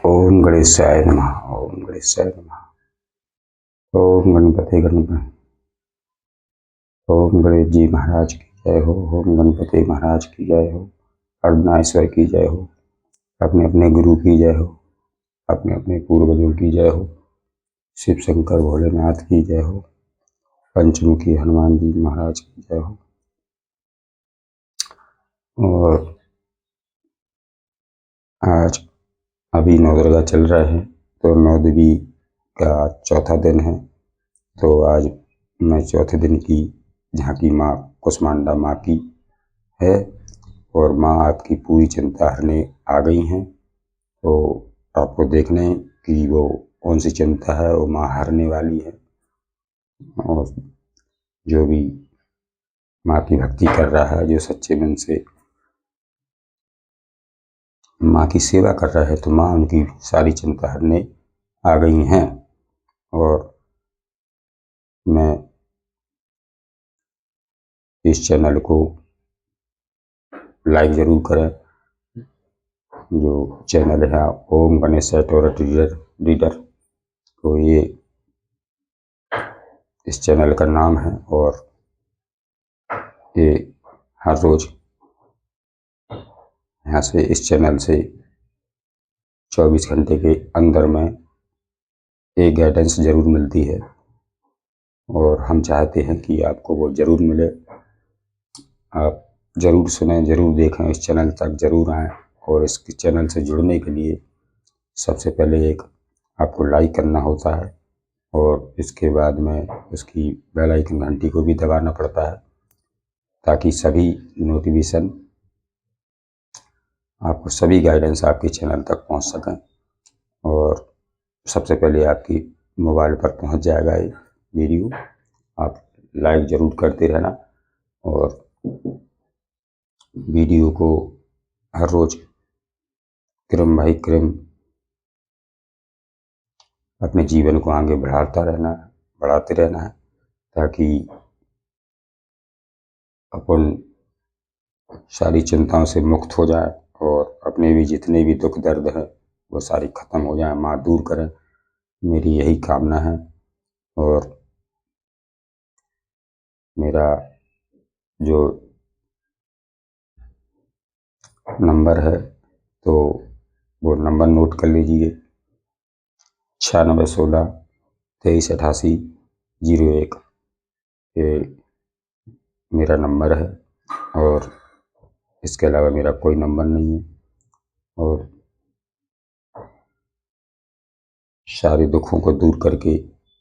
ओम गणेशाय नमः। ओम गणेशाय नमः। ओम गणपति गणपति। ओम गणेश जी महाराज की जय हो। ओम गणपति महाराज की जय हो। अर्धनारीश्वर की जय हो। अपने अपने गुरु की जय हो। अपने अपने पूर्वजों की जय हो। शिव शंकर भोलेनाथ की जय हो। पंचमुखी हनुमान जी महाराज की जय हो। और आज अभी नवदुर्गा चल रहे हैं, तो नवदेवी का चौथा दिन है। तो आज मैं चौथे दिन की झांकी माँ कुष्मांडा माँ की है, और माँ आपकी पूरी चिंता हरने आ गई हैं। तो आपको देखने कि वो कौन सी चिंता है वो माँ हरने वाली है। और जो भी माँ की भक्ति कर रहा है, जो सच्चे मन से माँ की सेवा कर रहा है, तो माँ उनकी सारी चिंता हरने आ गई हैं। और मैं इस चैनल को लाइक जरूर करें। जो चैनल है ओम गणेश रीडर, तो ये इस चैनल का नाम है। और ये हर रोज यहाँ से इस चैनल से 24 घंटे के अंदर में एक गाइडेंस जरूर मिलती है, और हम चाहते हैं कि आपको वो जरूर मिले। आप जरूर सुने, जरूर देखें, इस चैनल तक जरूर आएँ। और इस चैनल से जुड़ने के लिए सबसे पहले एक आपको लाइक करना होता है, और इसके बाद में उसकी बेल आइकन घंटी को भी दबाना पड़ता है, ताकि सभी नोटिफिकेशन आपको, सभी गाइडेंस आपके चैनल तक पहुंच सकें। और सबसे पहले आपकी मोबाइल पर पहुंच जाएगा ये वीडियो। आप लाइक जरूर करते रहना, और वीडियो को हर रोज क्रम बाई क्रम अपने जीवन को आगे बढ़ाते रहना है, ताकि अपन सारी चिंताओं से मुक्त हो जाए, और अपने भी जितने भी दुख दर्द हैं वो सारी खत्म हो जाए, माँ दूर करें। मेरी यही कामना है। और मेरा जो नंबर है, तो वो नंबर नोट कर लीजिए। 9616238801, ये मेरा नंबर है। और इसके अलावा मेरा कोई नंबर नहीं है। और सारे दुखों को दूर करके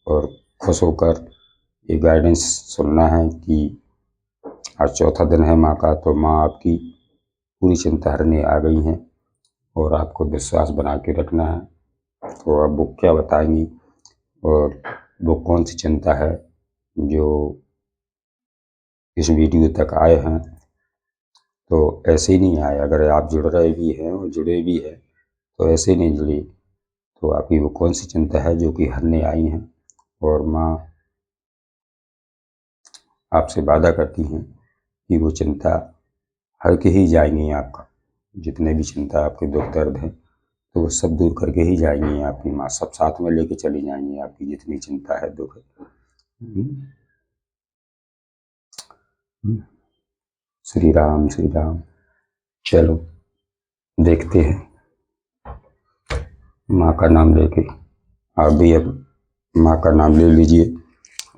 और खुश होकर ये गाइडेंस सुनना है कि आज चौथा दिन है माँ का, तो माँ आपकी पूरी चिंता हरने आ गई हैं, और आपको विश्वास बना के रखना है। तो अब वो क्या बताएंगी, और वो कौन सी चिंता है जो इस वीडियो तक आए हैं। तो ऐसे ही नहीं आए, अगर आप जुड़ रहे भी हैं और जुड़े भी हैं, तो ऐसे नहीं जुड़े। तो आपकी वो कौन सी चिंता है जो कि हरने आई हैं, और माँ आपसे वादा करती हैं कि वो चिंता हर के ही जाएंगी। आपका जितने भी चिंता, आपके दुख दर्द हैं, तो वो सब दूर करके ही जाएंगी। आपकी माँ सब साथ में लेके चली जाएंगी, आपकी जितनी चिंता है, दुख है। श्री राम श्री राम। चलो देखते हैं, माँ का नाम लेके आप भी अब माँ का नाम ले लीजिए,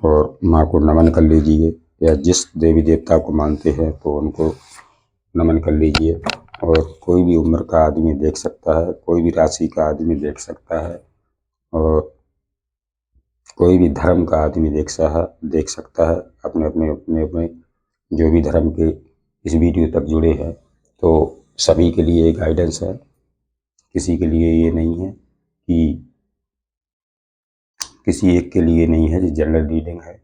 और माँ को नमन कर लीजिए, या जिस देवी देवता को मानते हैं तो उनको नमन कर लीजिए। और कोई भी उम्र का आदमी देख सकता है, कोई भी राशि का आदमी देख सकता है, और कोई भी धर्म का आदमी देख सकता है। अपने जो भी धर्म के इस वीडियो तक जुड़े हैं, तो सभी के लिए गाइडेंस है। किसी के लिए ये नहीं है कि किसी एक के लिए नहीं है, जो जनरल रीडिंग है,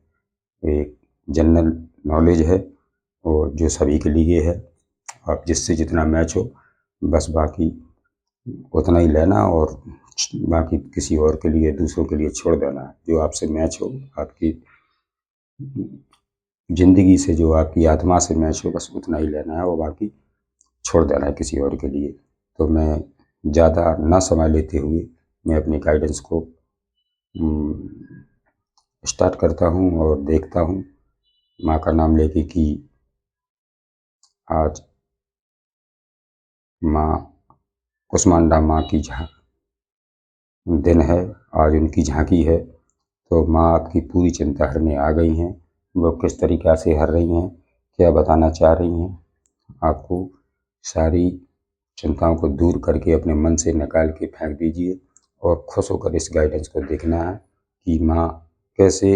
एक जनरल नॉलेज है, और जो सभी के लिए है। आप जिससे जितना मैच हो, बस बाकी उतना ही लेना, और बाकी किसी और के लिए, दूसरों के लिए छोड़ देना। जो आपसे मैच हो, आपकी जिंदगी से, जो आपकी आत्मा से मैच हो, बस उतना ही लेना है, और बाकी छोड़ देना है किसी और के लिए। तो मैं ज़्यादा ना समय लेते हुए मैं अपनी गाइडेंस को स्टार्ट करता हूँ और देखता हूँ माँ का नाम लेके कि आज माँ कुष्मांडा माँ की दिन है, आज उनकी झांकी है। तो माँ आपकी पूरी चिंता हरने आ गई हैं। वो किस तरीक़ा से हर रही हैं, क्या बताना चाह रही हैं, आपको सारी चिंताओं को दूर करके अपने मन से निकाल के फेंक दीजिए और खुश होकर इस गाइडेंस को देखना है कि माँ कैसे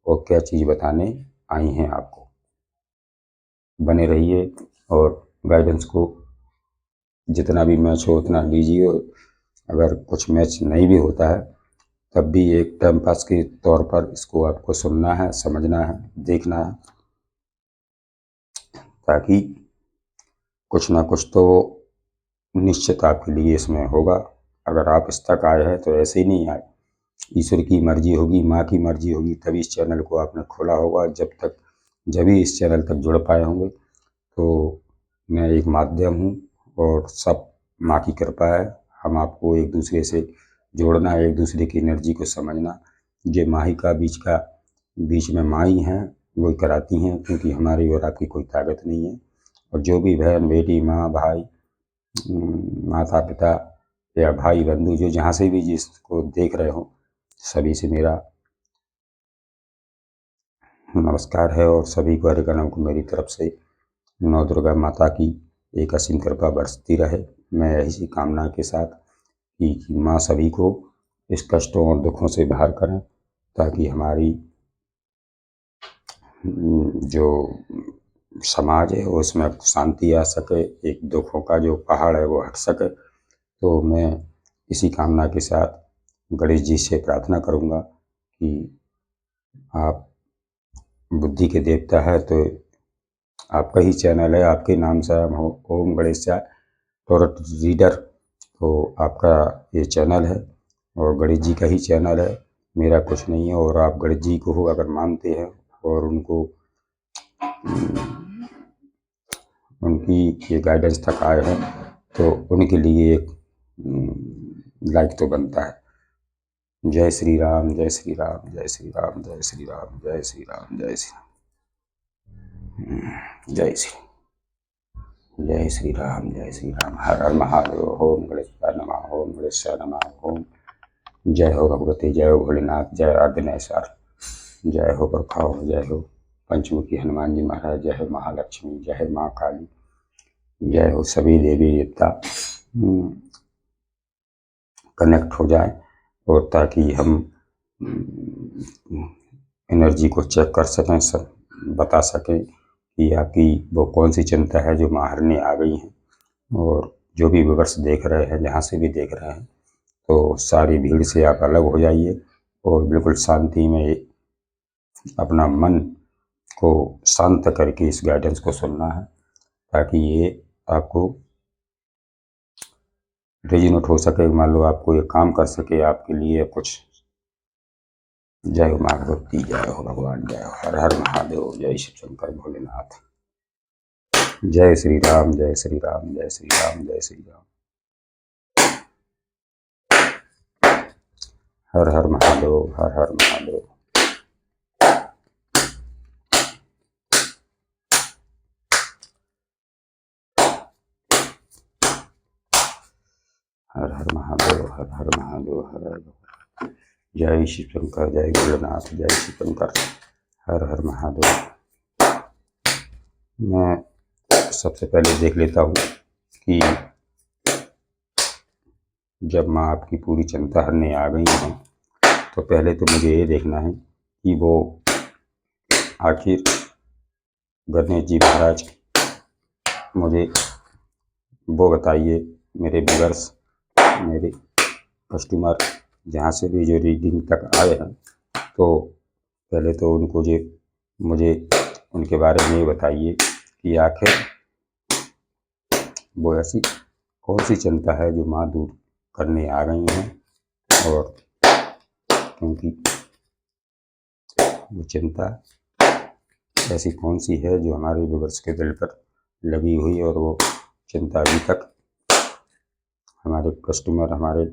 और क्या चीज़ बताने आई हैं आपको। बने रहिए और गाइडेंस को जितना भी मैच हो उतना लीजिए। अगर कुछ मैच नहीं भी होता है तब भी एक टाइम पास के तौर पर इसको आपको सुनना है, समझना है, देखना है, ताकि कुछ ना कुछ तो निश्चित आपके लिए इसमें होगा। अगर आप इस तक आए हैं तो ऐसे ही नहीं आए, ईश्वर की मर्जी होगी, माँ की मर्जी होगी, तभी इस चैनल को आपने खोला होगा। जब भी इस चैनल तक जुड़ पाए होंगे। तो मैं एक माध्यम हूँ और सब माँ की कृपा है। हम आपको एक दूसरे से जोड़ना, एक दूसरे की एनर्जी को समझना, ये माँ ही का बीच में माँ ही हैं, वही कराती हैं, क्योंकि हमारी और आपकी कोई ताकत नहीं है। और जो भी बहन बेटी, माँ भाई, माता पिता या भाई बंधु जो जहाँ से भी जिसको देख रहे हो, सभी से मेरा नमस्कार है और सभी को हरिकरम को मेरी तरफ से नौ दुर्गा माता की एक असीम कृपा बरसती रहे। मैं इसी कामना के साथ कि माँ सभी को इस कष्टों और दुखों से बाहर करें, ताकि हमारी जो समाज है वो उसमें शांति आ सके, एक दुखों का जो पहाड़ है वो हट सके। तो मैं इसी कामना के साथ गणेश जी से प्रार्थना करूँगा कि आप बुद्धि के देवता है, तो आपका ही चैनल है, आपके नाम से हम ओम गणेशाय टोरट रीडर, तो आपका ये चैनल है और गणेश जी का ही चैनल है, मेरा कुछ नहीं है। और आप गणेश जी को अगर मानते हैं और उनकी ये गाइडेंस तक आए हैं तो उनके लिए एक लाइक तो बनता है। जय श्री राम, जय श्री राम, जय श्री राम, जय श्री राम, जय श्री राम, जय श्री राम, जय श्री राम, जय श्री राम। हर हर महादेव। ओम गणेशाय नमः, ओम गणेशाय नमः, ओम। जय हो भगवती, जय हो भोलेनाथ, जय अर्धनेश्वर, जय हो प्रखाओ, जय हो पंचमुखी हनुमान जी महाराज, जय हो महालक्ष्मी, जय हो माँ काली, जय हो सभी देवी देवता कनेक्ट हो जाए, और ताकि हम एनर्जी को चेक कर सकें, सब बता सकें कि आपकी वो कौन सी चिंता है जो माहरने आ गई है। और जो भी व्यूअर्स देख रहे हैं, जहाँ से भी देख रहे हैं, तो सारी भीड़ से आप अलग हो जाइए और बिल्कुल शांति में अपना मन को शांत करके इस गाइडेंस को सुनना है, ताकि ये आपको रेजिनेट हो सके। मान लो आपको ये काम कर सके आपके लिए कुछ। जय हो माँ भगवती, जय हो भगवान, जय हो हर हर महादेव, जय शिव शंकर भोलेनाथ। जय श्री राम, जय श्री राम, जय श्री राम, जय श्री राम। हर हर महादेव, हर हर महादेव। हर हर महादेव, हर हर महादेव, हर हर। जय शिव शंकर, जय भोलेनाथ, जय शिव शंकर, हर हर महादेव। मैं सबसे पहले देख लेता हूँ कि जब माँ आपकी पूरी चिंता हरने आ गई हैं, तो पहले तो मुझे ये देखना है कि वो आखिर गणेश जी महाराज मुझे वो बताइए, मेरे व्यूअर्स, मेरे कस्टमर जहाँ से भी जो रीडिंग तक आए हैं, तो पहले तो मुझे उनके बारे में ये बताइए कि आखिर वो ऐसी कौन सी चिंता है जो माँ दूर करने आ गई हैं, और क्योंकि वो चिंता ऐसी कौन सी है जो हमारे व्यूअर्स के दिल पर लगी हुई, और वो चिंता अभी तक हमारे कस्टमर, हमारे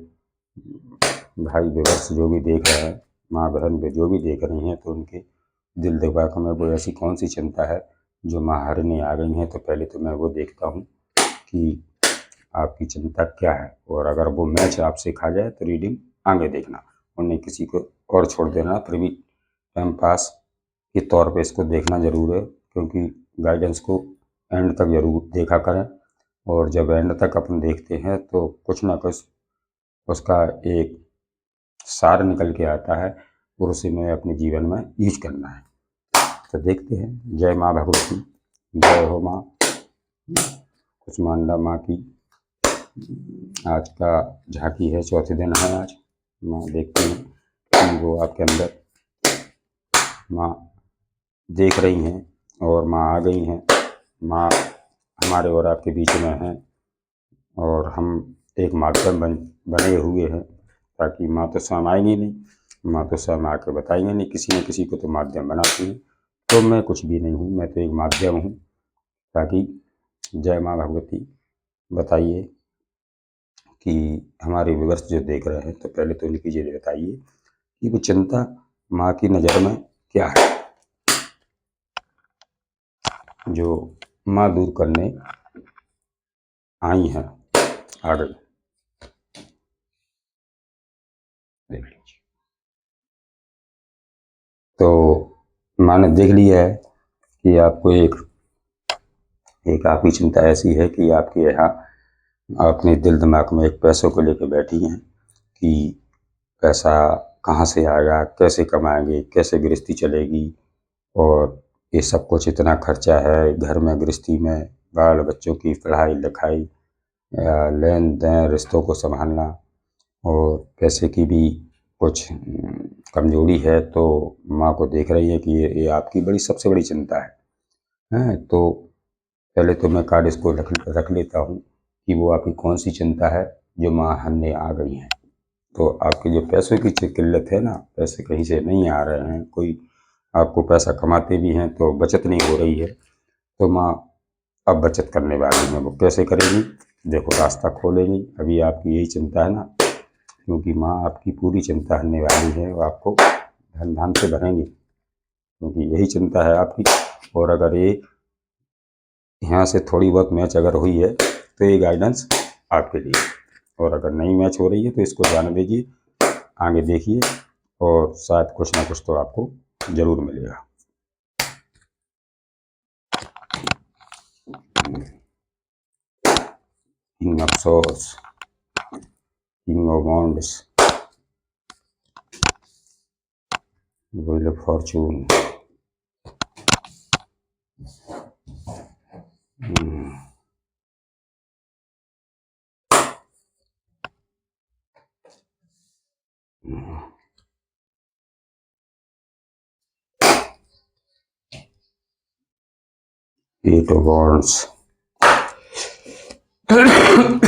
भाई व्यूअर्स जो भी देख रहे हैं, माँ बहन भी जो भी देख रही हैं, तो उनके दिल दिमाग में वो ऐसी कौन सी चिंता है जो माँ हारने आ गई हैं। तो पहले तो मैं वो देखता हूँ कि आपकी चिंता क्या है, और अगर वो मैच आपसे खा जाए तो रीडिंग आगे देखना, और नहीं किसी को और छोड़ देना। फिर भी टाइम पास के तौर पे इसको देखना ज़रूर है, क्योंकि गाइडेंस को एंड तक ज़रूर देखा करें। और जब एंड तक अपन देखते हैं तो कुछ ना कुछ उसका एक सार निकल के आता है, और उसे मैं अपने जीवन में यूज करना है। तो देखते हैं। जय माँ भगवती, जय हो माँ। कुसमांडा माँ की आज का झांकी है, चौथे दिन है आज। माँ देखते हैं कि वो आपके अंदर माँ देख रही हैं, और माँ आ गई हैं। माँ हमारे और आपके बीच में हैं, और हम एक माध्यम बने हुए हैं, ताकि माँ तो स्वयं आएंगी नहीं, माँ तो स्वयं आके बताएंगे नहीं, किसी न किसी को तो माध्यम बनाती है। तो मैं कुछ भी नहीं हूँ, मैं तो एक माध्यम हूँ। ताकि जय माँ भगवती। बताइए कि हमारे व्यूअर्स जो देख रहे हैं, तो पहले तो उनकी ये बताइए कि वो चिंता माँ की नज़र में क्या है जो माँ दूर करने आई हैं। आ गई, देख लीजिए। तो माँ ने देख लिया है कि आपको एक आपकी चिंता ऐसी है कि आपके यहाँ अपने दिल दिमाग में एक पैसों को लेकर बैठी हैं कि पैसा कहाँ से आएगा, कैसे कमाएंगे, कैसे गृहस्थी चलेगी, और ये सब कुछ इतना खर्चा है घर में, गृहस्थी में, बाल बच्चों की पढ़ाई लिखाई, लेन देन, रिश्तों को संभालना, और पैसे की भी कुछ कमजोरी है। तो माँ को देख रही है कि ये आपकी बड़ी सबसे बड़ी चिंता है। तो पहले तो मैं कार्ड इसको रख लेता हूँ कि वो आपकी कौन सी चिंता है जो माँ हरने आ गई है। तो आपकी जो पैसों की किल्लत है ना, पैसे कहीं से नहीं आ रहे हैं, कोई आपको पैसा कमाते भी हैं तो बचत नहीं हो रही है। तो माँ अब बचत करने वाली है। वो कैसे करेगी? देखो, रास्ता खोलेंगी। अभी आपकी यही चिंता है ना, क्योंकि माँ आपकी पूरी चिंता हरने वाली है, वो आपको धन धान से भरेंगी, क्योंकि यही चिंता है आपकी। और अगर ये यहाँ से थोड़ी बहुत मैच अगर हुई है तो ये गाइडेंस आपके लिए, और अगर नहीं मैच हो रही है तो इसको जाने दीजिए, आगे देखिए, और शायद कुछ ना कुछ तो आपको जरूर मिलेगा। King of swords, king of wands, wheel of fortune, eight of wands,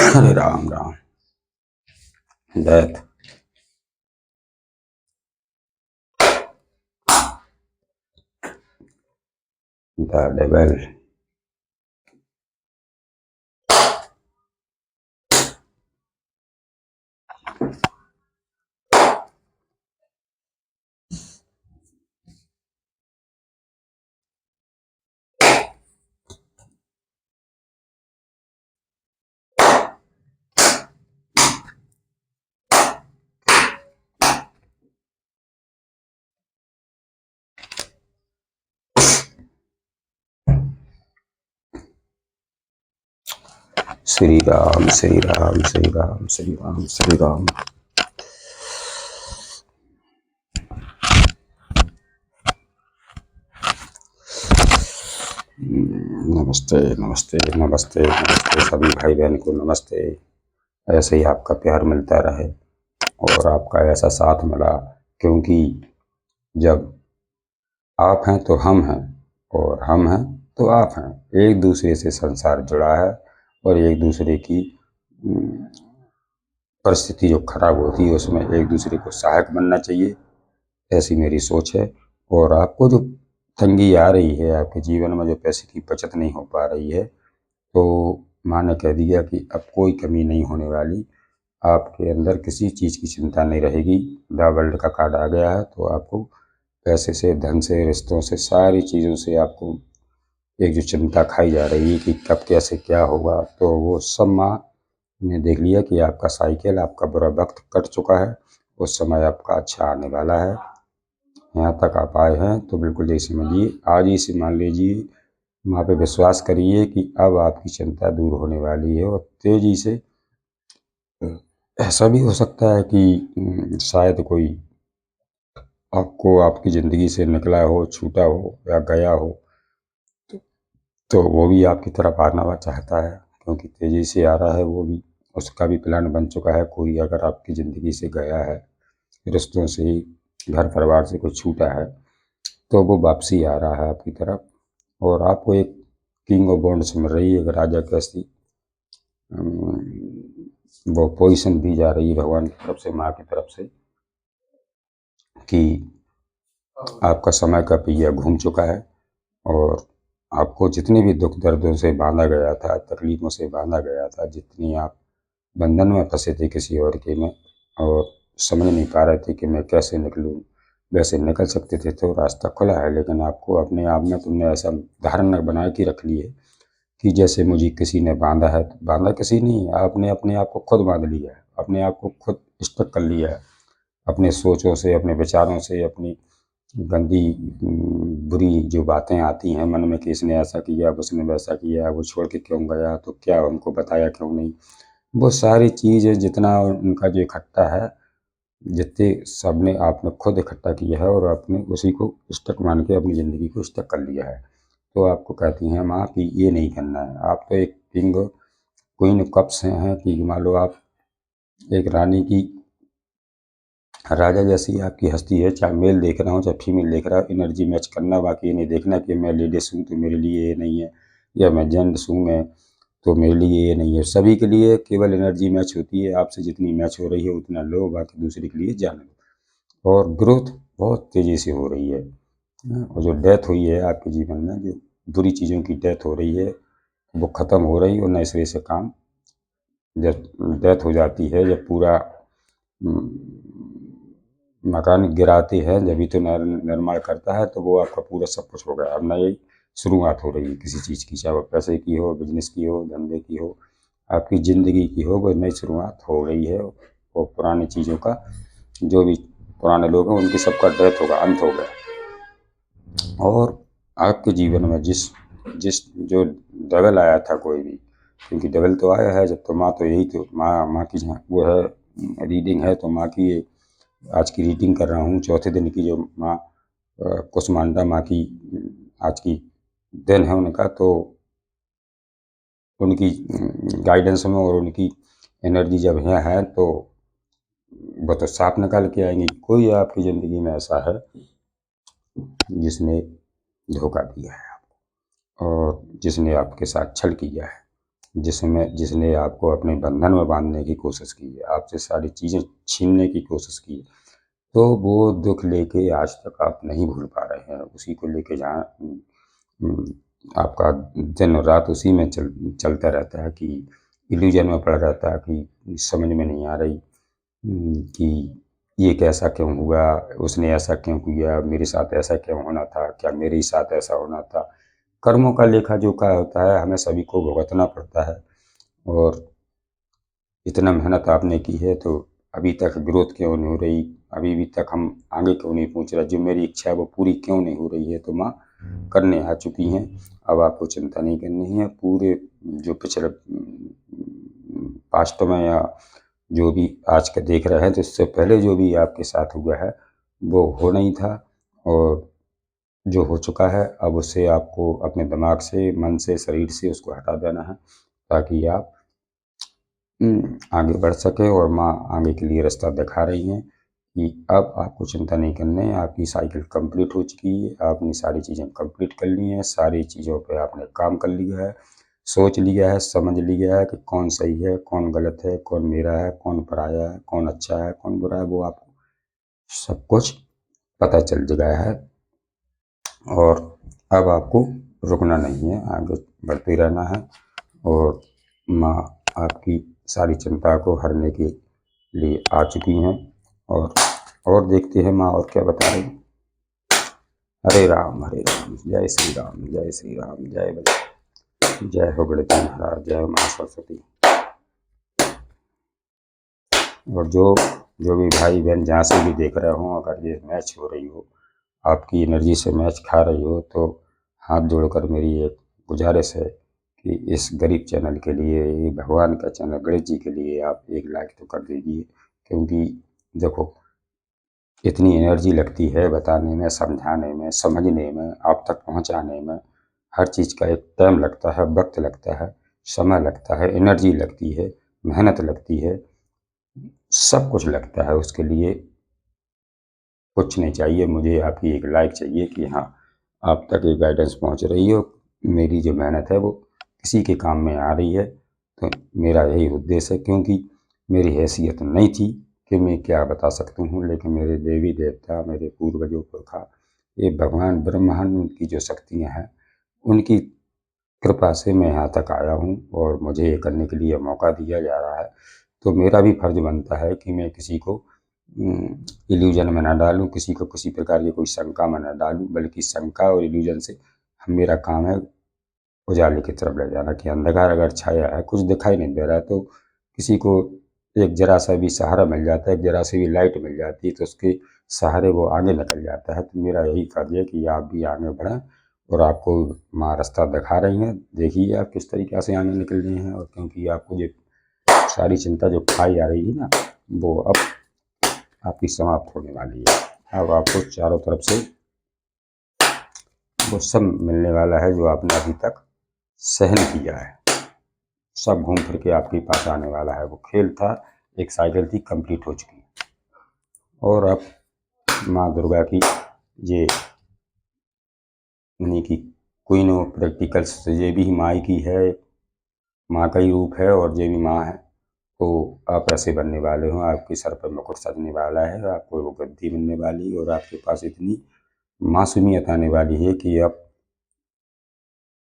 Hare Ram Ram, death, the devil, Shri Ram Shri Ram Shri Ram Shri Ram Shri Ram. नमस्ते नमस्ते नमस्ते नमस्ते सभी भाई बहन को नमस्ते। ऐसे ही आपका प्यार मिलता रहे, और आपका ऐसा साथ मिला, क्योंकि जब आप हैं तो हम हैं, और हम हैं तो आप हैं। एक दूसरे से संसार जुड़ा है, और एक दूसरे की परिस्थिति जो खराब होती है उसमें एक दूसरे को सहायक बनना चाहिए, ऐसी मेरी सोच है। और आपको जो तंगी आ रही है आपके जीवन में, जो पैसे की बचत नहीं हो पा रही है, तो माँ ने कह दिया कि अब कोई कमी नहीं होने वाली, आपके अंदर किसी चीज़ की चिंता नहीं रहेगी। द वर्ल्ड का कार्ड आ गया है, तो आपको पैसे से, धन से, रिश्तों से, सारी चीज़ों से आपको एक जो चिंता खाई जा रही है कि कब कैसे क्या होगा, तो वो सब माँ ने देख लिया कि आपका साइकिल, आपका बुरा वक्त कट चुका है, उस समय आपका अच्छा आने वाला है। यहाँ तक आप आए हैं तो बिल्कुल यही समझिए, आज ही से मान लीजिए, माँ पे विश्वास करिए कि अब आपकी चिंता दूर होने वाली है। और तेजी से ऐसा भी हो सकता है कि शायद कोई आपको आपकी ज़िंदगी से निकला हो, छूटा हो या गया हो, तो वो भी आपकी तरफ आना चाहता है, क्योंकि तेजी से आ रहा है वो भी, उसका भी प्लान बन चुका है। कोई अगर आपकी ज़िंदगी से गया है, रिश्तों से, घर परिवार से कोई छूटा है, तो वो वापसी आ रहा है आपकी तरफ। और आपको एक किंग ऑफ वॉन्ड्स मिल रही है, एक राजा कैसी वो पोजीशन दी जा रही है भगवान की तरफ से, माँ की तरफ से, कि आपका समय का पहिया घूम चुका है। और आपको जितने भी दुख दर्दों से बांधा गया था, तकलीफों से बांधा गया था, जितनी आप बंधन में फंसे थे किसी और के में, और समझ नहीं पा रहे थे कि मैं कैसे निकलूं, वैसे निकल सकते थे तो रास्ता खुला है। लेकिन आपको अपने आप में तुमने ऐसा धारणा बना के रख ली है कि जैसे मुझे किसी ने बांधा है। तो बांधा किसी नहीं, आपने अपने आप को खुद बांध लिया है, अपने आप को खुद स्टक कर लिया है, अपने सोचों से, अपने विचारों से, अपनी गंदी बुरी जो बातें आती हैं मन में कि इसने ऐसा किया, उसने वैसा किया, वो छोड़ के क्यों गया, तो क्या उनको बताया क्यों नहीं, वो सारी चीज़ जितना उनका जो इकट्ठा है, जितने सबने आपने खुद इकट्ठा किया है, और आपने उसी को स्टक मान के अपनी ज़िंदगी को स्टक कर लिया है। तो आपको कहती हैं माँ कि ये नहीं करना है। आप तो एक किंग क्वीन ऑफ कप्स हैं, कि मान लो आप एक रानी की, राजा जैसी आपकी हस्ती है, चाहे मेल देख रहा हूँ चाहे फीमेल देख रहा हूँ, एनर्जी मैच करना, बाकी ये नहीं देखना कि मैं लेडीज हूँ तो मेरे लिए ये नहीं है, या मैं जेंट्स हूँ मैं तो मेरे लिए ये नहीं है। सभी के लिए केवल एनर्जी मैच होती है, आपसे जितनी मैच हो रही है उतना लो, बाकी दूसरे के लिए जाने लो। और ग्रोथ बहुत तेज़ी से हो रही है। और जो डेथ हुई है आपके जीवन में, जो बुरी चीज़ों की डेथ हो रही है, वो ख़त्म हो रही है। और नए सिरे से काम, जब डेथ हो जाती है, जब पूरा मकान गिराते हैं, जब भी तो निर्माण करता है, तो वो आपका पूरा सब कुछ हो गया। अब नई शुरुआत हो रही है किसी चीज़ की, चाहे वो पैसे की हो, बिजनेस की हो, धंधे की हो, आपकी ज़िंदगी की हो, कोई नई शुरुआत हो रही है। और पुरानी चीज़ों का, जो भी पुराने लोग हैं उनकी सबका डेथ होगा, अंत हो गया। और आपके जीवन में जिस जिस जो डबल आया था कोई भी, क्योंकि डबल तो आया है, जब तो माँ तो यही तो माँ की जहाँ वो है रीडिंग है, तो माँ की आज की रीडिंग कर रहा हूँ, चौथे दिन की जो माँ कुसमांडा माँ की आज की दिन है उनका, तो उनकी गाइडेंस में और उनकी एनर्जी जब यहाँ है, तो वो तो साफ निकाल के आएंगी। कोई आपकी ज़िंदगी में ऐसा है जिसने धोखा दिया है आपको, और जिसने आपके साथ छल किया है, जिसने आपको अपने बंधन में बांधने की कोशिश की है, आपसे सारी चीज़ें छीनने की कोशिश की है, तो वो दुख लेके आज तक आप नहीं भूल पा रहे हैं। उसी को लेके जहाँ आपका दिन और रात उसी में चलता रहता है, कि इल्यूजन में पड़ा रहता है, कि समझ में नहीं आ रही कि ये कैसा क्यों हुआ, उसने ऐसा क्यों किया, मेरे साथ ऐसा क्यों होना था, क्या मेरे ही साथ ऐसा होना था। कर्मों का लेखा जोखा होता है, हमें सभी को भुगतना पड़ता है। और इतना मेहनत आपने की है, तो अभी तक ग्रोथ क्यों नहीं हो रही, अभी भी तक हम आगे क्यों नहीं पहुंच रहे, जो मेरी इच्छा है वो पूरी क्यों नहीं हो रही है। तो माँ करने आ चुकी हैं, अब आपको चिंता नहीं करनी है। पूरे जो पिछले पास्ट में, या जो भी आज का देख रहे हैं, तो इससे पहले जो भी आपके साथ हुआ है वो हो नहीं था, और जो हो चुका है अब उससे आपको अपने दिमाग से, मन से, शरीर से उसको हटा देना है, ताकि आप आगे बढ़ सके। और माँ आगे के लिए रास्ता दिखा रही हैं कि अब आपको चिंता नहीं करनी है, आपकी साइकिल कंप्लीट हो चुकी है, आपने सारी चीज़ें कंप्लीट कर ली हैं, सारी चीज़ों पे आपने काम कर लिया है, सोच लिया है, समझ लिया है कि कौन सही है, कौन गलत है, कौन मेरा है, कौन पराया है, कौन अच्छा है, कौन बुरा है, वो आपको सब कुछ पता चल गया है। और अब आपको रुकना नहीं है, आगे बढ़ते रहना है। और माँ आपकी सारी चिंता को हरने के लिए आ चुकी हैं। और देखते हैं माँ और क्या बता रही। हरे राम जय श्री राम जय श्री राम जय बजरंग, जय हो गणपति महाराज, जय माँ सरस्वती। और जो जो भी भाई बहन जहाँ से भी देख रहे हो, अगर ये मैच हो रही हो, आपकी एनर्जी से मैच खा रही हो, तो हाथ जोड़कर मेरी एक गुजारिश है कि इस गरीब चैनल के लिए, ये भगवान का चैनल गणेश जी के लिए आप एक लाइक तो कर दीजिए। क्योंकि देखो, इतनी एनर्जी लगती है बताने में, समझाने में, समझने में, आप तक पहुंचाने में। हर चीज़ का एक टाइम लगता है, वक्त लगता है, समय लगता है, एनर्जी लगती है, मेहनत लगती है, सब कुछ लगता है। उसके लिए कुछ नहीं चाहिए, मुझे आपकी एक लाइक चाहिए कि हाँ, आप तक ये गाइडेंस पहुंच रही हो, मेरी जो मेहनत है वो किसी के काम में आ रही है। तो मेरा यही उद्देश्य है, क्योंकि मेरी हैसियत नहीं थी कि मैं क्या बता सकता हूँ, लेकिन मेरे देवी देवता, मेरे पूर्वजों पुरखा, ये भगवान ब्रह्मांड, उनकी जो शक्तियाँ हैं, उनकी कृपा से मैं यहाँ तक आया हूँ और मुझे ये करने के लिए मौका दिया जा रहा है। तो मेरा भी फर्ज बनता है कि मैं किसी को इल्यूजन में ना डालूं, किसी को किसी प्रकार की कोई शंका में ना डालूं, बल्कि शंका और इल्यूजन से मेरा काम है उजाले की तरफ ले जाना। कि अंधकार अगर छाया है, कुछ दिखाई नहीं दे रहा है, तो किसी को एक जरा सा भी सहारा मिल जाता है, एक जरा सी भी लाइट मिल जाती है, तो उसके सहारे वो आगे निकल जाता है। तो मेरा यही फर्ज है कि आप भी आगे बढ़ें, और आपको माँ रास्ता दिखा रही हैं, देखिए आप किस तरीके से आगे निकल रही हैं। और क्योंकि आपको जो सारी चिंता जो खाई जा रही है ना, वो अब आपकी समाप्त होने वाली है। अब आपको चारों तरफ से वो सब मिलने वाला है जो आपने अभी तक सहन किया है, सब घूम फिर के आपके पास आने वाला है। वो खेल था, एक साइकिल थी, कंप्लीट हो चुकी। और अब माँ दुर्गा की ये उन्हीं की क्वीन ऑफ प्रैक्टिकल्स, ये भी माँ की है, माँ का ही रूप है, और ये भी माँ है। तो आप ऐसे बनने वाले हो, आपके सर पर मुकुट सजने वाला है, आपको वो गद्दी मिलने वाली, और आपके पास इतनी मासूमियत आने वाली है कि अब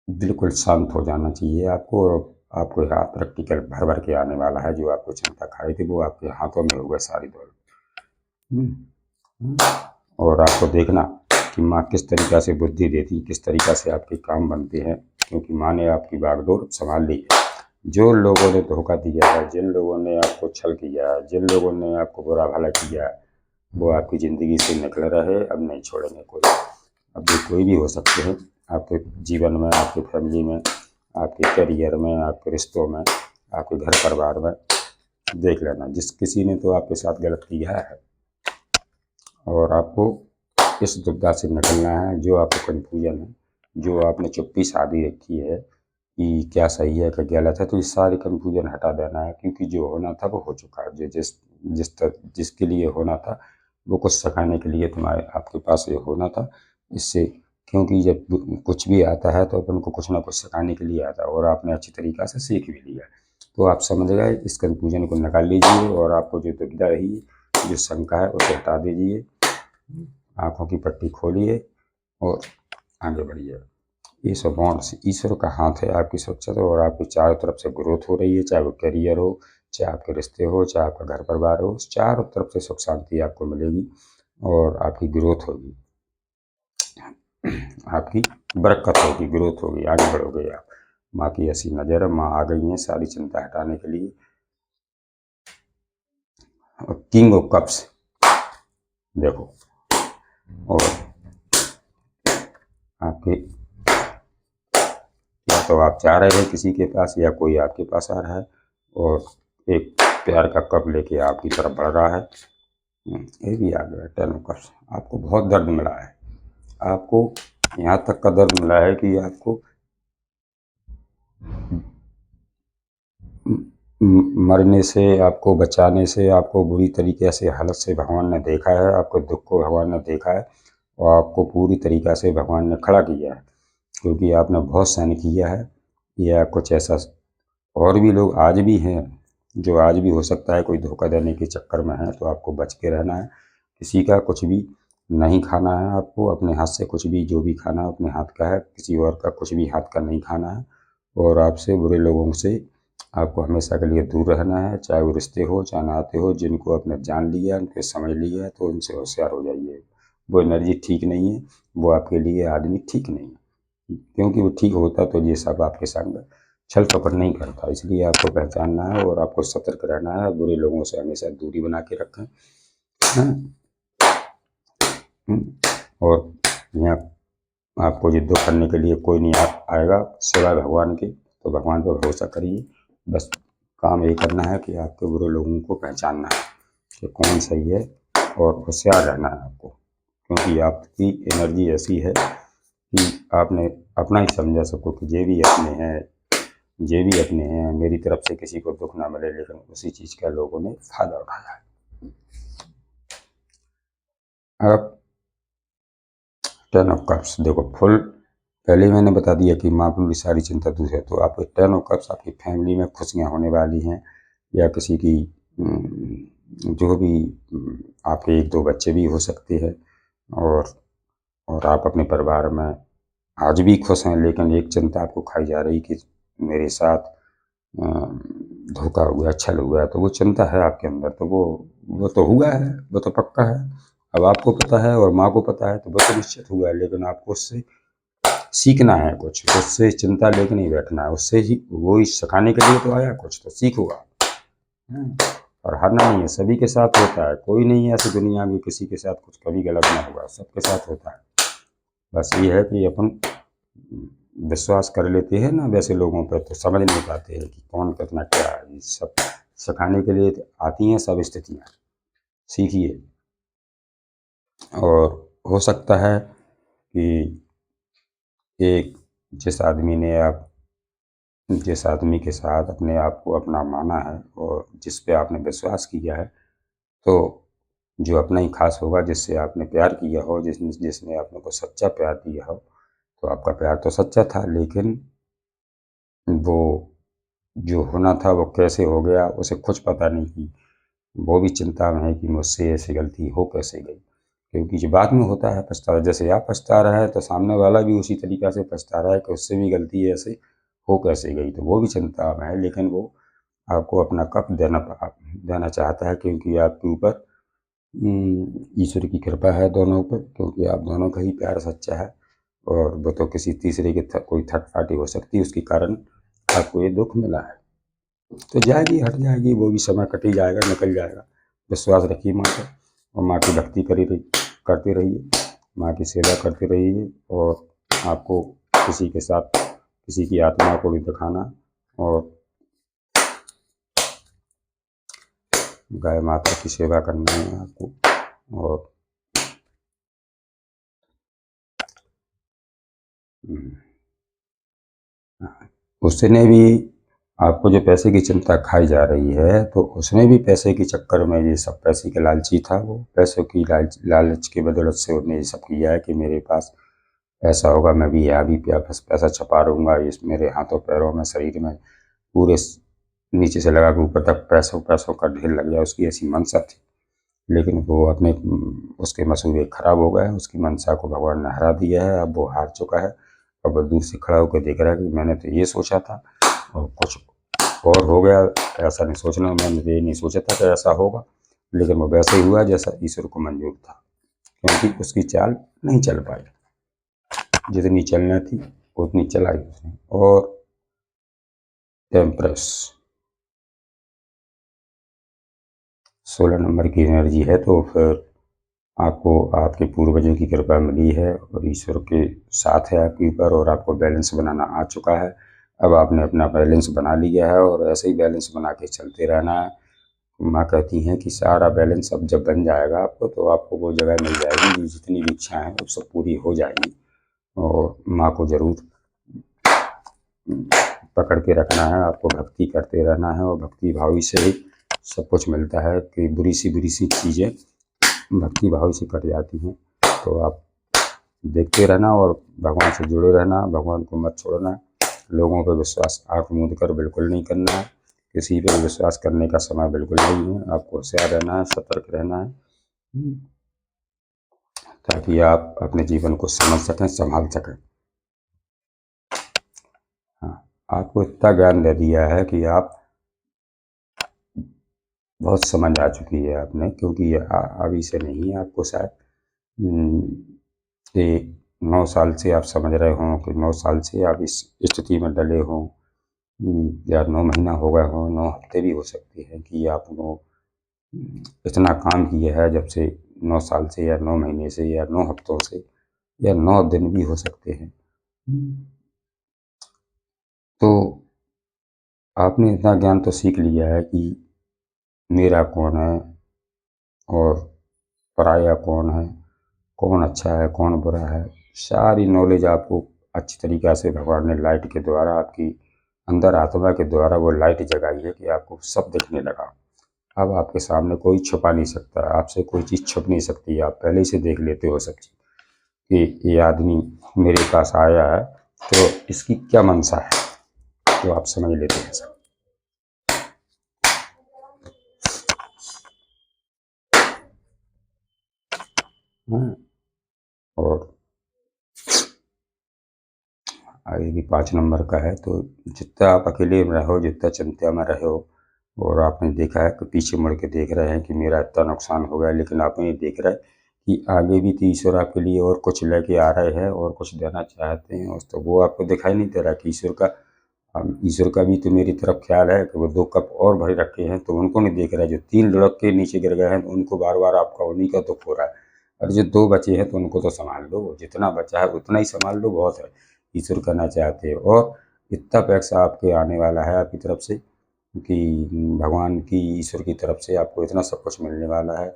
बिल्कुल शांत हो जाना चाहिए आपको। और आपको यहाँ प्रैक्टिकल भर भर के आने वाला है। जो आपको क्षमता खाई थी वो आपके हाथों में होगा सारी दौलत। और आपको देखना कि माँ किस तरीक़ा से बुद्धि देती, किस तरीक़ा से आपके काम बनते हैं, क्योंकि माँ ने आपकी बागडोर संभाल ली है। जो लोगों ने धोखा दिया है, जिन लोगों ने आपको छल किया है, जिन लोगों ने आपको बुरा भला किया है, वो आपकी ज़िंदगी से निकल रहे, अब नहीं छोड़ेंगे कोई। अब ये कोई भी हो सकते हैं आपके जीवन में, आपकी फैमिली में, आपके करियर में, आपके रिश्तों में, आपके घर परिवार में। देख लेना, जिस किसी ने तो आपके साथ गलत किया है, और आपको इस दुविधा से निकलना है। जो आपको कन्फ्यूजन है, जो आपने चुप्पी साधी रखी है कि क्या सही है क्या गलत है, तो ये सारी कन्फ्यूजन हटा देना है। क्योंकि जो होना था वो हो चुका है। जो जिसके लिए होना था, वो कुछ सिखाने के लिए तुम्हारे आपके पास ये होना था। इससे, क्योंकि जब कुछ भी आता है तो अपन को कुछ ना कुछ सिखाने के लिए आता है, और आपने अच्छी तरीक़ा से सीख भी लिया। तो आप समझ गए, इस कन्फ्यूजन को निकाल लीजिए, और आपको जो दुविधा रही, जो शंका है, उसे हटा दीजिए। आँखों की पट्टी खोलिए और आगे बढ़िए। ये सब ईश्वर का हाथ है आपकी सुरक्षा से, और आपकी चारों तरफ से ग्रोथ हो रही है। चाहे वो करियर हो, चाहे आपके रिश्ते हो, चाहे आपका घर परिवार हो, चारों तरफ से सुख शांति आपको मिलेगी, और आपकी ग्रोथ होगी, आपकी बरकत होगी, ग्रोथ होगी, आगे बढ़ोगे आप। माँ की ऐसी नज़र है, माँ आ गई हैं सारी चिंता हटाने के लिए। और किंग ऑफ कप्स देखो, और आपके, या तो आप जा रहे हैं किसी के पास, या कोई आपके पास आ रहा है, और एक प्यार का कप लेके आपकी तरफ बढ़ रहा है। ये भी आ गया टेन ऑफ कप्स। आपको बहुत दर्द मिला है, आपको यहाँ तक का दर्द मिला है कि आपको मरने से, आपको बचाने से, आपको बुरी तरीके से हालत से भगवान ने देखा है, आपको दुख को भगवान ने देखा है, और आपको पूरी तरीक़ा से भगवान ने खड़ा किया है। क्योंकि आपने बहुत सहन किया है, या कुछ ऐसा। और भी लोग आज भी हैं, जो आज भी हो सकता है कोई धोखा देने के चक्कर में है, तो आपको बच के रहना है। किसी का कुछ भी नहीं खाना है आपको, अपने हाथ से कुछ भी, जो भी खाना अपने हाथ का है, किसी और का कुछ भी हाथ का नहीं खाना है। और आपसे बुरे लोगों से आपको हमेशा के लिए दूर रहना है, चाहे वो रिश्ते हो चाहे नाते हो। जिनको आपने जान लिया, उनके समझ लिया है, तो उनसे होशियार हो जाइए। वो एनर्जी ठीक नहीं है, वो आपके लिए आदमी ठीक नहीं है, क्योंकि वो ठीक होता तो ये सब आपके संग छल कपट नहीं करता। इसलिए आपको पहचानना है और आपको सतर्क रहना है। बुरे लोगों से हमेशा दूरी बना के रखें। हाँ। और यहाँ आपको जिद्दो करने के लिए कोई नहीं आएगा सिवाय भगवान के, तो भगवान पर भरोसा करिए। बस काम यही करना है कि आपके बुरे लोगों को पहचानना है कि कौन सही है, और होशियार रहना है आपको, क्योंकि आपकी एनर्जी ऐसी है कि आपने अपना ही समझा सको कि ये भी अपने हैं, ये भी अपने हैं, मेरी तरफ से किसी को दुख ना मिले, लेकिन उसी चीज़ का लोगों ने फायदा उठाया है। अब 10 ऑफ कप्स देखो, फुल पहले ही मैंने बता दिया कि माँ की सारी चिंता दूर है। तो आपको 10 ऑफ कप्स आपकी फैमिली में खुशियाँ होने वाली हैं, या किसी की जो भी आपके 1-2 बच्चे भी हो सकते हैं, और आप अपने परिवार में आज भी खुश हैं। लेकिन एक चिंता आपको खाई जा रही कि मेरे साथ धोखा हुआ, छल हुआ, तो वो चिंता है आपके अंदर। तो वो तो हुआ है, वो तो पक्का है। अब आपको पता है और माँ को पता है, तो वो तो निश्चित हुआ है। लेकिन आपको उससे सीखना है कुछ, उससे चिंता लेके नहीं बैठना है। उससे ही वो ही सिखाने के लिए तो आया, कुछ तो सीखूगा। और हारना नहीं है, सभी के साथ होता है। कोई नहीं है ऐसी दुनिया में किसी के साथ कुछ कभी गलत ना हुआ, सबके साथ होता है। बस ये है कि अपन विश्वास कर लेते हैं ना वैसे लोगों पर, तो समझ नहीं पाते हैं कि कौन कितना क्या है। ये सब सिखाने के लिए आती हैं सब स्थितियाँ, सीखिए। और हो सकता है कि एक जिस आदमी के साथ अपने आप को अपना माना है और जिस पे आपने विश्वास किया है, तो जो अपना ही खास होगा, जिससे आपने प्यार किया हो, जिसने आपने को सच्चा प्यार दिया हो, तो आपका प्यार तो सच्चा था। लेकिन वो जो होना था वो कैसे हो गया, उसे कुछ पता नहीं कि वो भी चिंता में है कि मुझसे ऐसी गलती हो कैसे गई। क्योंकि जो बाद में होता है पछतावा, जैसे आप पछता रहे हैं तो सामने वाला भी उसी तरीक़ा से पछता रहा है कि उससे भी गलती ऐसे हो कैसे गई, तो वो भी चिंता में है। लेकिन वो आपको अपना कप देना चाहता है, क्योंकि आपके ऊपर ईश्वर की कृपा है दोनों पर, क्योंकि आप दोनों का ही प्यार सच्चा है। और वो तो किसी तीसरे की कोई थर्ड पार्टी हो सकती है, उसके कारण आपको ये दुख मिला है। तो जाएगी, हट जाएगी, वो भी समय कट ही जाएगा, निकल जाएगा। विश्वास रखिए माँ पर, और माँ की भक्ति करते रहिए, माँ की सेवा करते रहिए। और आपको किसी के साथ किसी की आत्मा को भी दिखाना, और गाय माता की सेवा करनी है आपको। और उसने भी आपको जो पैसे की चिंता खाई जा रही है, तो उसने भी पैसे के चक्कर में, ये सब पैसे के लालची था, वो पैसों की लालच की बदौलत से उसने ये सब किया है कि मेरे पास पैसा होगा, मैं भी यहाँ भी पैसा छपा लूँगा। इस मेरे हाथों पैरों में शरीर में पूरे नीचे से लगा के ऊपर तक पैसों पैसों का ढेर लग गया, उसकी ऐसी मंशा थी। लेकिन वो अपने उसके मसूबे खराब हो गए, उसकी मंशा को भगवान ने हरा दिया है। अब वो हार चुका है। अब वो दूर से खड़ा होकर देख रहा है कि मैंने तो ये सोचा था और कुछ और हो गया। ऐसा नहीं सोचना, मैंने तो ये नहीं सोचा था कि ऐसा होगा, लेकिन वो वैसे ही हुआ जैसा ईश्वर को मंजूर था। क्योंकि उसकी चाल नहीं चल पाई, जितनी चलना थी उतनी चलाई उसने। और टेम्परस 16 नंबर की एनर्जी है, तो फिर आपको आपके पूर्वजों की कृपा मिली है और ईश्वर के साथ है आपके ऊपर, और आपको बैलेंस बनाना आ चुका है। अब आपने अपना बैलेंस बना लिया है, और ऐसे ही बैलेंस बना के चलते रहना है। माँ कहती हैं कि सारा बैलेंस अब जब बन जाएगा आपको, तो आपको वो जगह मिल जाएगी, जितनी भी इच्छाएं हैं वो सब पूरी हो जाएंगी। और माँ को ज़रूर पकड़ के रखना है, आपको भक्ति करते रहना है। और भक्ति भाव से ही सब कुछ मिलता है, कि बुरी सी चीज़ें भक्ति भाव से कट जाती हैं। तो आप देखते रहना और भगवान से जुड़े रहना, भगवान को मत छोड़ना। लोगों पर विश्वास आँख मूंद कर बिल्कुल नहीं करना है, किसी पर विश्वास करने का समय बिल्कुल नहीं है। आपको होशियार रहना है, सतर्क रहना है, ताकि आप अपने जीवन को समझ सकें, संभाल सकें। हाँ, आपको इतना ज्ञान दे दिया है कि आप बहुत समझ आ चुकी है आपने, क्योंकि ये अभी से नहीं है, आपको शायद ये 9 साल से आप समझ रहे हों कि 9 साल से आप इस स्थिति में डले हों, या 9 महीना हो गए हों, 9 हफ्ते भी हो सकते हैं कि आपको इतना काम किया है जब से 9 साल से, या 9 महीने से, या 9 हफ्तों से, या 9 दिन भी हो सकते हैं। तो आपने इतना ज्ञान तो सीख लिया है कि मेरा कौन है और पराया कौन है, कौन अच्छा है कौन बुरा है, सारी नॉलेज आपको अच्छी तरीक़ा से भगवान ने लाइट के द्वारा, आपकी अंदर आत्मा के द्वारा वो लाइट जगाई है कि आपको सब दिखने लगा। अब आपके सामने कोई छुपा नहीं सकता, आपसे कोई चीज़ छुप नहीं सकती, आप पहले से देख लेते हो सब चीज़ कि ये आदमी मेरे पास आया है तो इसकी क्या मंशा है, तो आप समझ लेते हैं सब। हाँ, और आगे भी 5 नंबर का है, तो जितना आप अकेले में रहो, जितना चिंता में रहो, और आपने देखा है कि पीछे मुड़ के देख रहे हैं कि मेरा इतना नुकसान हो गया, लेकिन आपने ये देख रहे हैं कि आगे भी तो ईश्वर आपके लिए और कुछ लेके आ रहे हैं और कुछ देना चाहते हैं, और तो वो आपको दिखाई नहीं दे रहा कि ईश्वर का भी तो मेरी तरफ ख्याल है कि वो 2 कप और भरे रखे हैं, तो उनको नहीं देख रहा है। जो 3 लुढ़क के नीचे गिर गए हैं तो उनको बार-बार आपका उन्हीं का दुःख हो रहा है, और जो 2 बचे हैं तो उनको तो सँभाल लो, जितना बचा है उतना ही सँभाल लो, बहुत है। ईश्वर करना चाहते हो, और इतना पैसा आपके आने वाला है आपकी तरफ से कि भगवान की, ईश्वर की तरफ से आपको इतना सब कुछ मिलने वाला है।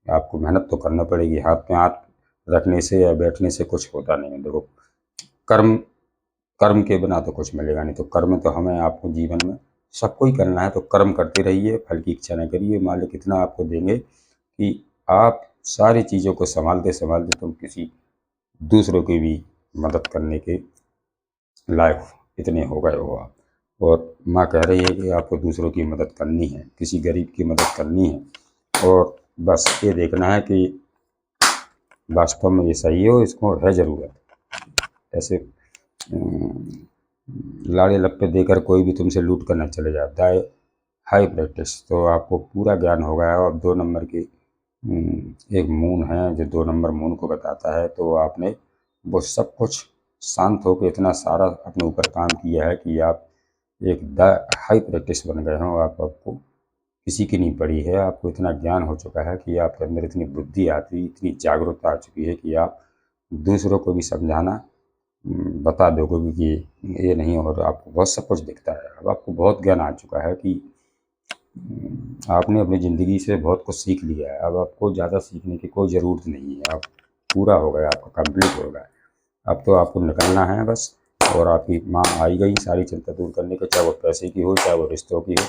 आपको मेहनत तो करना पड़ेगी, हाथ में हाथ रखने से या बैठने से कुछ होता नहीं है। देखो, कर्म कर्म के बिना तो कुछ मिलेगा नहीं, तो कर्म तो हमें आपको जीवन में सबको ही करना है, तो कर्म करते रहिए, फल की इच्छा न करिए। मालिक इतना आपको देंगे कि आप सारी चीज़ों को संभालते-संभालते तुम किसी दूसरों की भी मदद करने के लायक इतने हो गए हो आप। और माँ कह रही है कि आपको दूसरों की मदद करनी है, किसी गरीब की मदद करनी है, और बस ये देखना है कि वास्तव में ये सही हो, इसको है ज़रूरत। ऐसे लाड़े लप्पे देकर कोई भी तुमसे लूट कर न चले जाता है। हाई प्रैक्टिस, तो आपको पूरा ज्ञान हो गया है। और 2 नंबर की एक मून है जो 2 नंबर मून को बताता है, तो आपने वो सब कुछ शांत होकर इतना सारा अपने ऊपर काम किया है कि आप एक हाई प्रैक्टिस बन गए हो। आपको किसी की नहीं पड़ी है, आपको इतना ज्ञान हो चुका है कि आपके अंदर इतनी बुद्धि आती, इतनी जागरूकता आ चुकी है कि आप दूसरों को भी समझाना बता दोगे कि ये नहीं, और आपको बहुत सब कुछ दिखता है। अब आपको बहुत ज्ञान आ चुका है कि आपने अपनी ज़िंदगी से बहुत कुछ सीख लिया है। अब आपको ज़्यादा सीखने की कोई ज़रूरत नहीं है, अब पूरा हो गया, आपका कंप्लीट हो गया। अब तो आपको निकलना है बस, और आपकी माँ आई गई सारी चिंता दूर करने को, चाहे वो पैसे की हो, चाहे वो रिश्तों की हो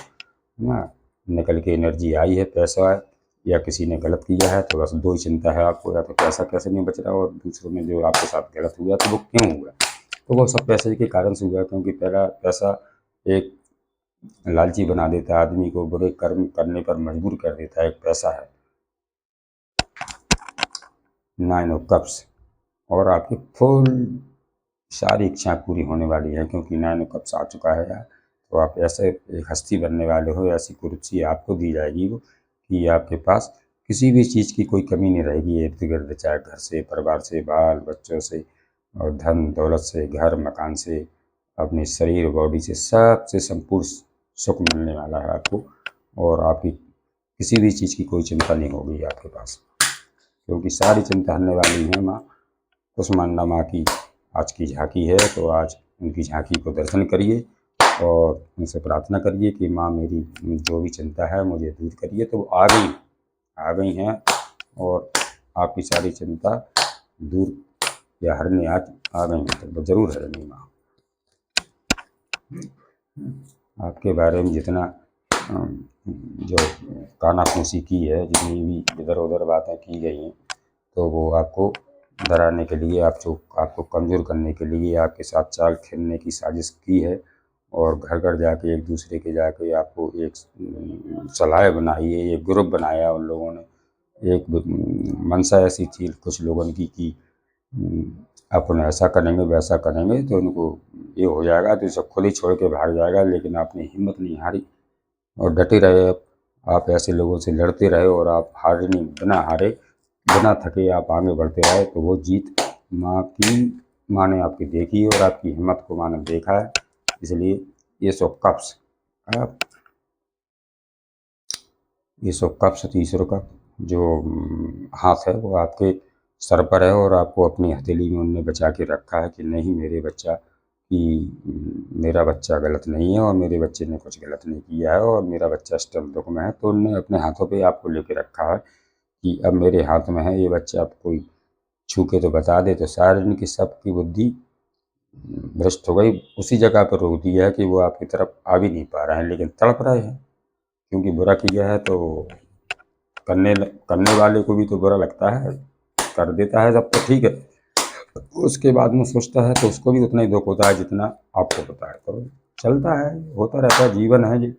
ना। निकल के एनर्जी आई है, पैसा है, या किसी ने गलत किया है, तो बस 2 ही चिंता है आपको, या तो पैसा कैसे नहीं बच रहा, और दूसरों ने जो आपके साथ गलत हुआ तो वो क्यों हुआ। तो वो सब पैसे के कारण से हुआ, क्योंकि पहला पैसा एक लालची बना देता है आदमी को, बुरे कर्म करने पर मजबूर कर देता है, एक पैसा है। 9 ऑफ कप्स, और आपकी फुल सारी इच्छाएं पूरी होने वाली है, क्योंकि 9 ऑफ कप्स आ चुका है यार। तो आप ऐसे एक हस्ती बनने वाले हो, ऐसी कुर्सी आपको दी जाएगी वो कि आपके पास किसी भी चीज़ की कोई कमी नहीं रहेगी इर्द गिर्द, चाहे घर से, परिवार से, बाल बच्चों से, और धन दौलत से, घर मकान से, अपने शरीर बॉडी से, सबसे संपूर्ण सुख मिलने वाला है आपको। और आपकी किसी भी चीज़ की कोई चिंता नहीं होगी आपके पास, क्योंकि सारी चिंता हरने वाली है माँ कुसुमांडा माँ की। आज की झांकी है, तो आज उनकी झांकी को दर्शन करिए और उनसे प्रार्थना करिए कि माँ मेरी जो भी चिंता है मुझे दूर करिए। तो वो आ गई हैं, और आपकी सारी चिंता दूर या हरने आज आ गई हैं, तो वो ज़रूर हरेंगी माँ। आपके बारे में जितना जो कानाफूसी की है, जितनी भी इधर उधर बातें की गई हैं, तो वो आपको डराने के लिए, आपको कमज़ोर करने के लिए आपके साथ चाल खेलने की साजिश की है। और घर घर जाके एक दूसरे के जाके आपको एक सलाह बनाई है, एक ग्रुप बनाया उन लोगों ने, एक मंशा ऐसी थी कुछ लोगों की कि अपन ऐसा करेंगे वैसा करेंगे तो उनको ये हो जाएगा, तो सब खुद ही छोड़ के भाग जाएगा। लेकिन आपने हिम्मत नहीं हारी और डटे रहे। आप ऐसे लोगों से लड़ते रहे और आप हारे नहीं, बिना हारे बिना थके आप आगे बढ़ते रहे तो वो जीत माँ ने आपकी देखी है और आपकी हिम्मत को माँ ने देखा है। इसलिए ये सो कप्स आप ये सो कप्स तीसरे का जो हाथ है वो आपके सर पर है और आपको अपनी हथेली में उनने बचा के रखा है कि नहीं, मेरा बच्चा गलत नहीं है और मेरे बच्चे ने कुछ गलत नहीं किया है और मेरा बच्चा स्टम दुख में है। तो उनने अपने हाथों पे आपको लेके रखा है कि अब मेरे हाथ में है ये बच्चा, अब कोई छू के तो बता दे तो शायद इनकी सबकी बुद्धि भ्रष्ट हो गई, उसी जगह पर रोक दिया है कि वो आपकी तरफ आ भी नहीं पा रहे हैं, लेकिन तड़प रहे हैं क्योंकि बुरा किया है तो करने करने वाले को भी तो बुरा लगता है, कर देता है जब तो ठीक है, उसके बाद में सोचता है तो उसको भी उतना ही दुख होता है जितना आपको होता है। तो चलता है, होता रहता है, जीवन है जी,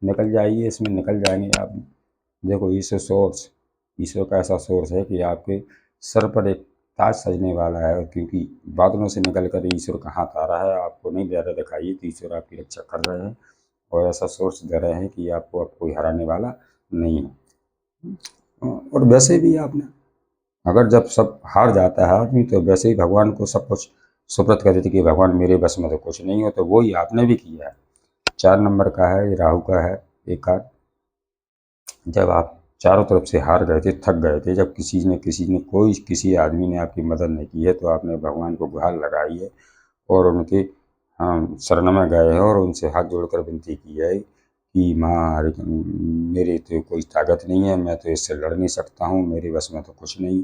निकल जाइए, इसमें निकल जाएंगे आप। देखो ईश्वर का ऐसा सोर्स है कि आपके सर पर एक ताज सजने वाला है, क्योंकि बादलों से निकल कर ईश्वर का हाथ आ रहा है, आपको नहीं दे रहा दिखाइए तो ईश्वर आपकी रक्षा कर रहे हैं और ऐसा सोर्स दे रहे हैं कि आपको अब कोई हराने वाला नहीं है। और वैसे भी आपने अगर जब सब हार जाता है आदमी तो वैसे ही भगवान को सब कुछ सुपुर्द कर देते कि भगवान मेरे बस में तो कुछ नहीं हो, तो वो ही आपने भी किया है। 4 नंबर का है, ये राहु का है एक कार्ड। जब आप चारों तरफ से हार गए थे, थक गए थे, जब किसी आदमी ने आपकी मदद नहीं की है तो आपने भगवान को गुहार लगाई है और उनके शरण में गए हैं और उनसे हाथ जोड़कर विनती की है कि माँ मेरे तो कोई ताकत नहीं है, मैं तो इससे लड़ नहीं सकता हूँ, मेरे बस में तो कुछ नहीं,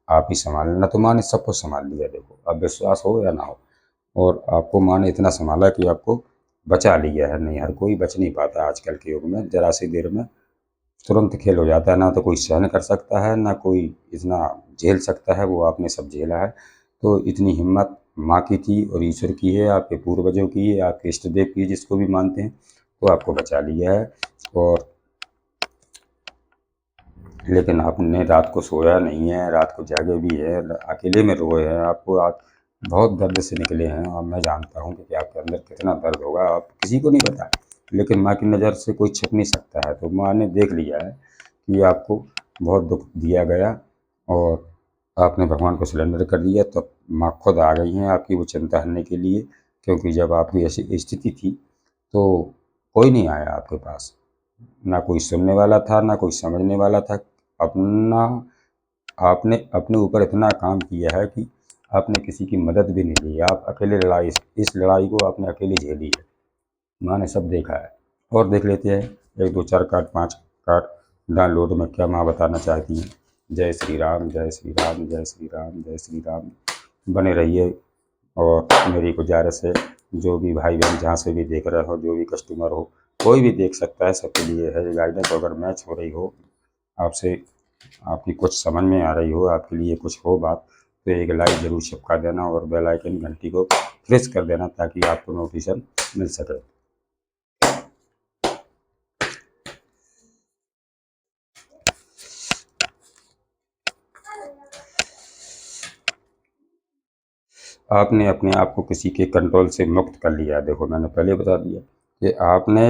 आप ही संभाल लेना। तो माँ ने सब कुछ संभाल लिया। देखो अब विश्वास हो या ना हो, और आपको माँ ने इतना संभाला कि आपको बचा लिया है। नहीं, हर कोई बच नहीं पाता आजकल के युग में, जरा सी देर में तुरंत खेल हो जाता है, ना तो कोई सहन कर सकता है ना कोई इतना झेल सकता है, वो आपने सब झेला है। तो इतनी हिम्मत माँ की थी और ईश्वर की है, आपके पूर्वजों की है, आपके इष्ट देव की है, जिसको भी मानते हैं, तो आपको बचा लिया है। और लेकिन आपने रात को सोया नहीं है, रात को जागे भी है, अकेले में रोए हैं, आपको आज बहुत दर्द से निकले हैं और मैं जानता हूँ कि आपके अंदर कितना दर्द होगा, आप किसी को नहीं पता, लेकिन माँ की नज़र से कोई छिप नहीं सकता है। तो माँ ने देख लिया है कि आपको बहुत दुख दिया गया और आपने भगवान को सिलेंडर कर दिया, तो माँ खुद आ गई हैं आपकी वो चिंता हरने के लिए, क्योंकि जब आपकी ऐसी स्थिति थी तो कोई नहीं आया आपके पास, ना कोई सुनने वाला था ना कोई समझने वाला था। अपना आपने अपने ऊपर इतना काम किया है कि आपने किसी की मदद भी नहीं ली, आप अकेले इस लड़ाई को आपने अकेले झेली है। माँ ने सब देखा है। और देख लेते हैं 1 2 4 कार्ड 5 कार्ड डाउनलोड में क्या माँ बताना चाहती हैं। जय श्री राम, जय श्री राम, जय श्री राम, जय श्री राम। बने रहिए। और मेरी गुजारिश है, जो भी भाई बहन जहाँ से भी देख रहे हो, जो भी कस्टमर हो, कोई भी देख सकता है, सबके लिए है गाइडेंस। अगर मैच हो रही हो आपसे, आपकी कुछ समझ में आ रही हो, आपके लिए कुछ हो बात, तो एक लाइक ज़रूर चिपका देना और बेल आइकन घंटी को प्रेस कर देना ताकि आपको नोटिफिकेशन मिल सके। आपने अपने आप को किसी के कंट्रोल से मुक्त कर लिया है। देखो मैंने पहले बता दिया कि आपने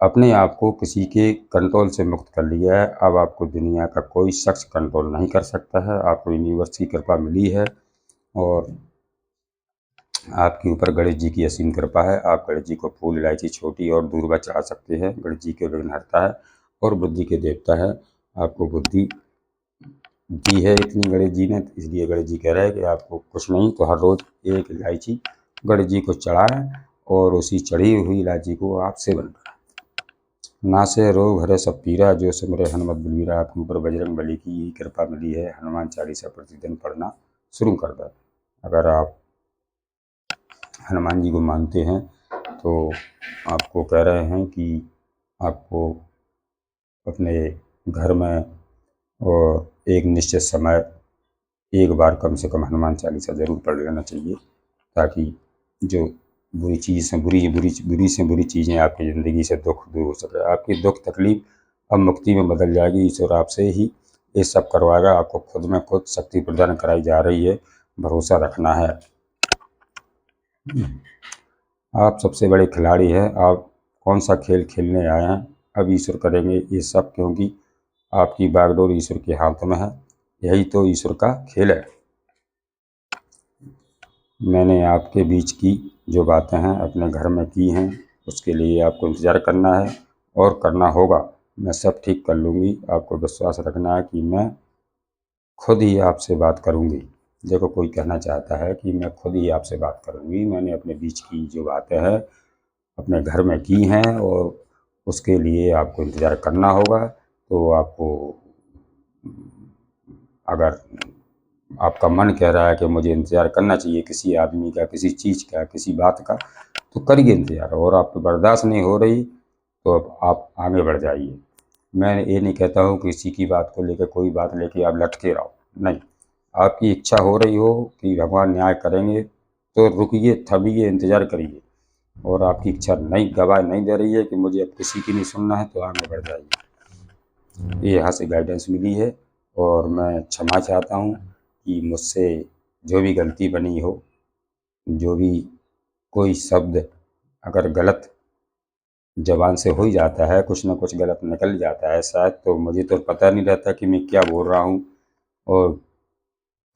अपने आप को किसी के कंट्रोल से मुक्त कर लिया है। अब आपको दुनिया का कोई शख्स कंट्रोल नहीं कर सकता है। आपको यूनिवर्स की कृपा मिली है और आपके ऊपर गणेश जी की असीम कृपा है। आप गणेश जी को फूल, इलायची, छोटी और दूर्वा चढ़ा सकते हैं। गणेश जी के विघ्नहर्ता है और बुद्धि के देवता है। आपको बुद्धि दी है इतनी गणेश जी ने, इसलिए गणेश जी कह रहे हैं कि आपको कुछ नहीं तो हर रोज़ 1 इलायची गणेश जी को चढ़ाएं और उसी चढ़ी हुई इलायची को आप सेवन करें। नासे रोग हरे सब पीरा, जो सिमरे हनुमत बलवीरा। आपके ऊपर बजरंग बली की कृपा मिली है। हनुमान चालीसा प्रतिदिन पढ़ना शुरू कर दें। अगर आप हनुमान जी को मानते हैं तो आपको कह रहे हैं कि आपको अपने घर में और एक निश्चित समय एक बार कम से कम हनुमान चालीसा ज़रूर पढ़ लेना चाहिए, ताकि जो बुरी से बुरी चीज़ें आपकी ज़िंदगी से दुख दूर हो सके। आपकी दुख तकलीफ अब मुक्ति में बदल जाएगी। ईश्वर आपसे ही ये सब करवाएगा। आपको खुद में खुद शक्ति प्रदान कराई जा रही है, भरोसा रखना है। आप सबसे बड़े खिलाड़ी हैं। आप कौन सा खेल खेलने आए हैं अब ईश्वर करेंगे ये सब, क्योंकि आपकी बागडोर ईश्वर के हाथ में है। यही तो ईश्वर का खेल है। मैंने आपके बीच की जो बातें हैं अपने घर में की हैं, उसके लिए आपको इंतज़ार करना है और करना होगा। मैं सब ठीक कर लूँगी। आपको विश्वास रखना है कि मैं खुद ही आपसे बात करूँगी। देखो, कोई कहना चाहता है कि मैं खुद ही आपसे बात करूँगी। मैंने अपने बीच की जो बातें हैं अपने घर में की हैं, और उसके लिए आपको इंतज़ार करना होगा। तो आपको, अगर आपका मन कह रहा है कि मुझे इंतज़ार करना चाहिए किसी आदमी का, किसी चीज़ का, किसी बात का, तो करिए इंतज़ार। और आपको बर्दाश्त नहीं हो रही तो अब आप आगे बढ़ जाइए। मैं ये नहीं कहता हूँ कि किसी की बात को लेकर, कोई बात लेके आप लटके रहो, नहीं। आपकी इच्छा हो रही हो कि भगवान न्याय करेंगे तो रुकिए, थमिए, इंतज़ार करिए। और आपकी इच्छा नहीं, गवाह नहीं दे रही है कि मुझे अब किसी की नहीं सुनना है, तो आगे बढ़ जाइए। ये यहाँ से गाइडेंस मिली है, और मैं क्षमा चाहता हूँ कि मुझसे जो भी गलती बनी हो, जो भी कोई शब्द अगर गलत ज़बान से हो ही जाता है, कुछ ना कुछ गलत निकल जाता है शायद, तो मुझे तो पता नहीं रहता कि मैं क्या बोल रहा हूँ और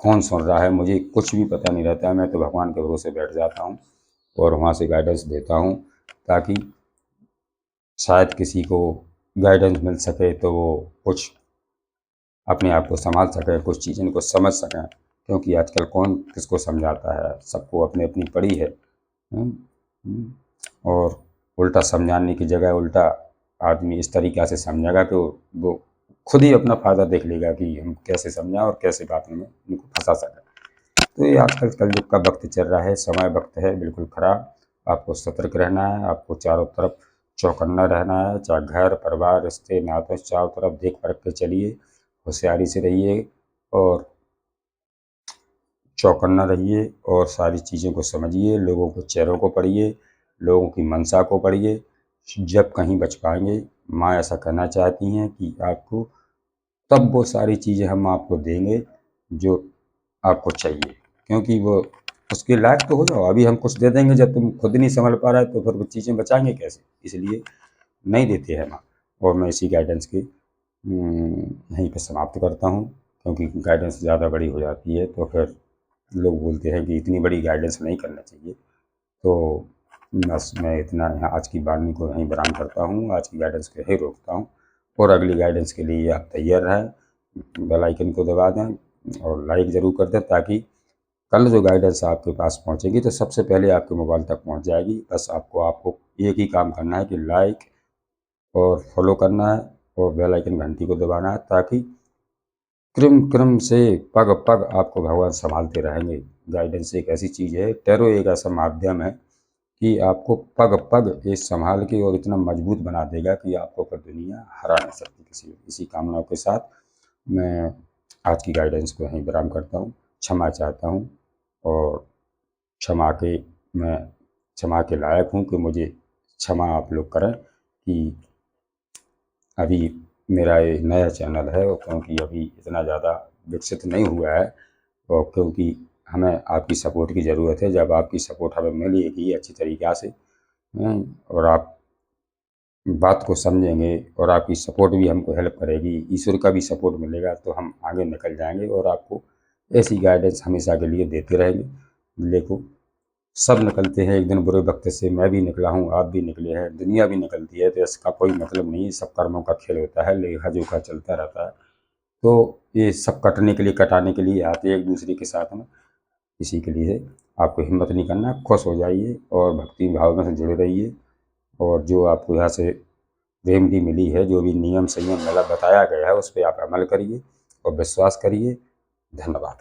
कौन सुन रहा है, मुझे कुछ भी पता नहीं रहता है। मैं तो भगवान के भरोसे बैठ जाता हूँ और वहाँ से गाइडेंस देता हूँ, ताकि शायद किसी को गाइडेंस मिल सके तो वो कुछ अपने आप को संभाल सकें, कुछ चीज़ों को समझ सकें। क्योंकि आजकल कौन किसको समझाता है, सबको अपनी अपनी पड़ी है। हम्म, हम्म। और उल्टा समझाने की जगह उल्टा आदमी इस तरीक़ा से समझेगा कि वो खुद ही अपना फ़ायदा देख लेगा कि हम कैसे समझाएं और कैसे बात में उनको फंसा सकें। तो ये आजकल कलयुग का वक्त चल रहा है, समय वक्त है बिल्कुल ख़राब। आपको सतर्क रहना है, आपको चारों तरफ चौकन्ना रहना है, चाहे घर परिवार रिश्ते नाते, चारों तरफ देख परख के चलिए, होशियारी से रहिए और चौकन्ना रहिए, और सारी चीज़ों को समझिए, लोगों के चेहरों को पढ़िए, लोगों की मंशा को पढ़िए, जब कहीं बच पाएंगे। माँ ऐसा कहना चाहती हैं कि आपको तब वो सारी चीज़ें हम आपको देंगे जो आपको चाहिए, क्योंकि वो उसके लायक तो हो जाओ। अभी हम कुछ दे देंगे, जब तुम खुद नहीं संभल पा रहे तो फिर वो चीज़ें बचाएंगे कैसे, इसलिए नहीं देते हैं माँ। और मैं इसी गाइडेंस की यहीं पर समाप्त करता हूँ, क्योंकि गाइडेंस ज़्यादा बड़ी हो जाती है तो फिर लोग बोलते हैं कि इतनी बड़ी गाइडेंस नहीं करना चाहिए। तो बस मैं इतना यहाँ आज की वाणी को यहीं विराम करता हूँ, आज की गाइडेंस को यहीं रोकता हूँ। और अगली गाइडेंस के लिए आप तैयार रहें, बेल आइकन को दबा दें और लाइक ज़रूर कर दें, ताकि कल जो गाइडेंस आपके पास पहुँचेगी तो सबसे पहले आपके मोबाइल तक पहुँच जाएगी। बस आपको आपको एक ही काम करना है कि लाइक और फॉलो करना है और बेल आइकन घंटी को दबाना है, ताकि क्रम क्रम से पग पग आपको भगवान संभालते रहेंगे। गाइडेंस एक ऐसी चीज़ है, टैरो एक ऐसा माध्यम है कि आपको पग पग ये संभाल के और इतना मजबूत बना देगा कि आपको फिर दुनिया हरा नहीं सकती किसी। इसी कामनाओं के साथ मैं आज की गाइडेंस को यहीं विराम करता हूँ। क्षमा चाहता हूँ, और क्षमा के मैं क्षमा के लायक हूँ कि मुझे क्षमा आप लोग करें कि अभी मेरा ये नया चैनल है, और क्योंकि अभी इतना ज़्यादा विकसित नहीं हुआ है, और क्योंकि हमें आपकी सपोर्ट की ज़रूरत है। जब आपकी सपोर्ट हमें मिलेगी अच्छी तरीक़ा से, और आप बात को समझेंगे और आपकी सपोर्ट भी हमको हेल्प करेगी, ईश्वर का भी सपोर्ट मिलेगा, तो हम आगे निकल जाएंगे और आपको ऐसी गाइडेंस हमेशा के लिए देते रहेंगे। देखो, सब निकलते हैं एक दिन बुरे वक्त से, मैं भी निकला हूँ, आप भी निकले हैं, दुनिया भी निकलती है, तो इसका कोई मतलब नहीं। सब कर्मों का खेल होता है, लेखा जोखा चलता रहता है। तो ये सब कटने के लिए, कटाने के लिए आते हैं एक दूसरे के साथ में। इसी के लिए आपको हिम्मत नहीं करना, खुश हो जाइए और भक्ति भाव में से जुड़े रहिए। और जो आपको यहाँ से रेमेडी मिली है, जो भी नियम संयम मिला बताया गया है, उस पर आप अमल करिए और विश्वास करिए। धन्यवाद।